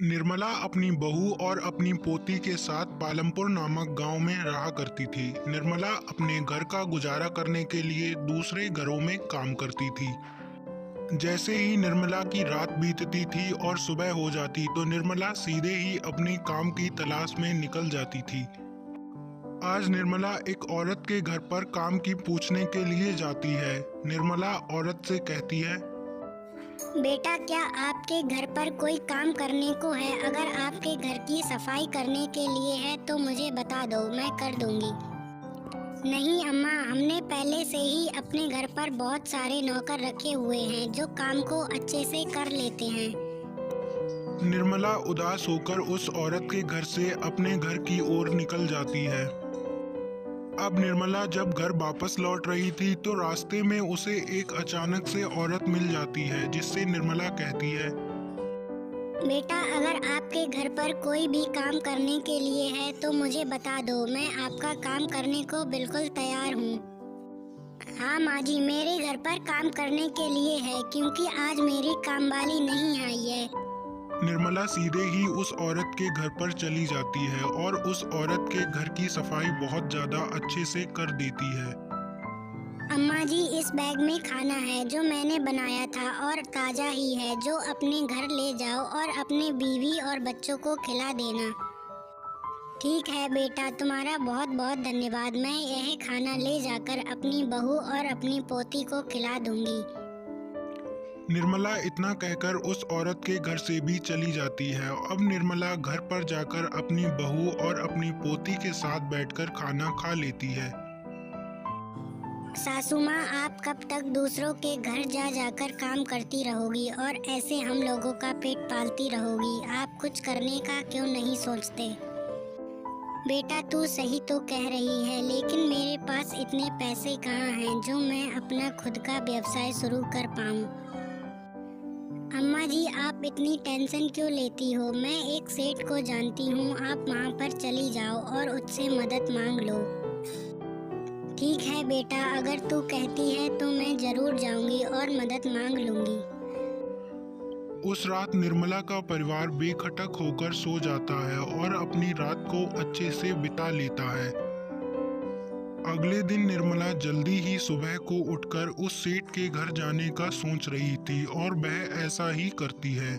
निर्मला अपनी बहू और अपनी पोती के साथ पालमपुर नामक गांव में रहा करती थी। निर्मला अपने घर का गुजारा करने के लिए दूसरे घरों में काम करती थी। जैसे ही निर्मला की रात बीतती थी और सुबह हो जाती तो निर्मला सीधे ही अपनी काम की तलाश में निकल जाती थी। आज निर्मला एक औरत के घर पर काम की पूछने के लिए जाती है। निर्मला औरत से कहती है, बेटा, क्या आपके घर पर कोई काम करने को है? अगर आपके घर की सफाई करने के लिए है तो मुझे बता दो, मैं कर दूंगी। नहीं अम्मा, हमने पहले से ही अपने घर पर बहुत सारे नौकर रखे हुए हैं जो काम को अच्छे से कर लेते हैं। निर्मला उदास होकर उस औरत के घर से अपने घर की ओर निकल जाती है। अब निर्मला जब घर वापस लौट रही थी तो रास्ते में उसे एक अचानक से औरत मिल जाती है, जिससे निर्मला कहती है, बेटा, अगर आपके घर पर कोई भी काम करने के लिए है तो मुझे बता दो, मैं आपका काम करने को बिल्कुल तैयार हूँ। हाँ माँ जी, मेरे घर पर काम करने के लिए है क्योंकि आज मेरी कामवाली नहीं आई है। निर्मला सीधे ही उस औरत के घर पर चली जाती है और उस औरत के घर की सफाई बहुत ज्यादा अच्छे से कर देती है। अम्मा जी, इस बैग में खाना है जो मैंने बनाया था और ताज़ा ही है, जो अपने घर ले जाओ और अपने बीवी और बच्चों को खिला देना। ठीक है बेटा, तुम्हारा बहुत बहुत धन्यवाद। मैं यह खाना ले जाकर अपनी बहू और अपनी पोती को खिला दूंगी। निर्मला इतना कहकर उस औरत के घर से भी चली जाती है। अब निर्मला घर पर जाकर अपनी बहू और अपनी पोती के साथ बैठकर खाना खा लेती है। सासू माँ, आप कब तक दूसरों के घर जा जाकर काम करती रहोगी और ऐसे हम लोगों का पेट पालती रहोगी? आप कुछ करने का क्यों नहीं सोचते? बेटा, तू सही तो कह रही है, लेकिन मेरे पास इतने पैसे कहाँ हैं जो मैं अपना खुद का व्यवसाय शुरू कर पाऊँ। अम्मा जी, आप इतनी टेंशन क्यों लेती हो? मैं एक सेठ को जानती हूँ, आप वहाँ पर चली जाओ और उससे मदद मांग लो। ठीक है बेटा, अगर तू कहती है तो मैं जरूर जाऊंगी और मदद मांग लूंगी। उस रात निर्मला का परिवार बेखटक होकर सो जाता है और अपनी रात को अच्छे से बिता लेता है। अगले दिन निर्मला जल्दी ही सुबह को उठकर उस सेठ के घर जाने का सोच रही थी और वह ऐसा ही करती है।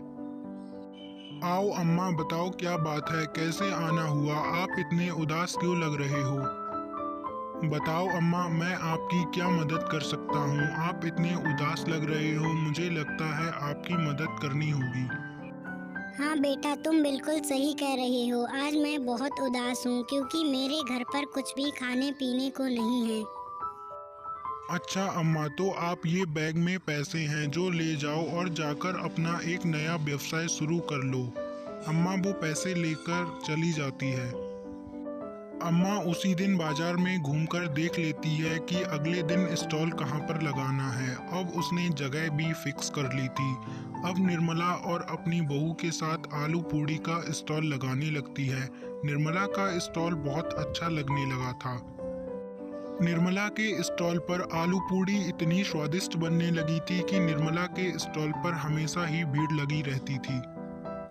आओ अम्मा, बताओ क्या बात है, कैसे आना हुआ? आप इतने उदास क्यों लग रहे हो? बताओ अम्मा, मैं आपकी क्या मदद कर सकता हूँ? आप इतने उदास लग रहे हो, मुझे लगता है आपकी मदद करनी होगी। हाँ बेटा, तुम बिल्कुल सही कह रहे हो। आज मैं बहुत उदास हूँ क्योंकि मेरे घर पर कुछ भी खाने पीने को नहीं है। अच्छा अम्मा, तो आप ये बैग में पैसे हैं जो ले जाओ और जाकर अपना एक नया व्यवसाय शुरू कर लो। अम्मा वो पैसे लेकर चली जाती है। अम्मा उसी दिन बाजार में घूमकर देख लेती है कि अगले दिन स्टॉल कहाँ पर लगाना है। अब उसने जगह भी फिक्स कर ली थी। अब निर्मला और अपनी बहू के साथ आलू पूड़ी का स्टॉल लगाने लगती है। निर्मला का स्टॉल बहुत अच्छा लगने लगा था। निर्मला के स्टॉल पर आलू पूड़ी इतनी स्वादिष्ट बनने लगी थी कि निर्मला के स्टॉल पर हमेशा ही भीड़ लगी रहती थी।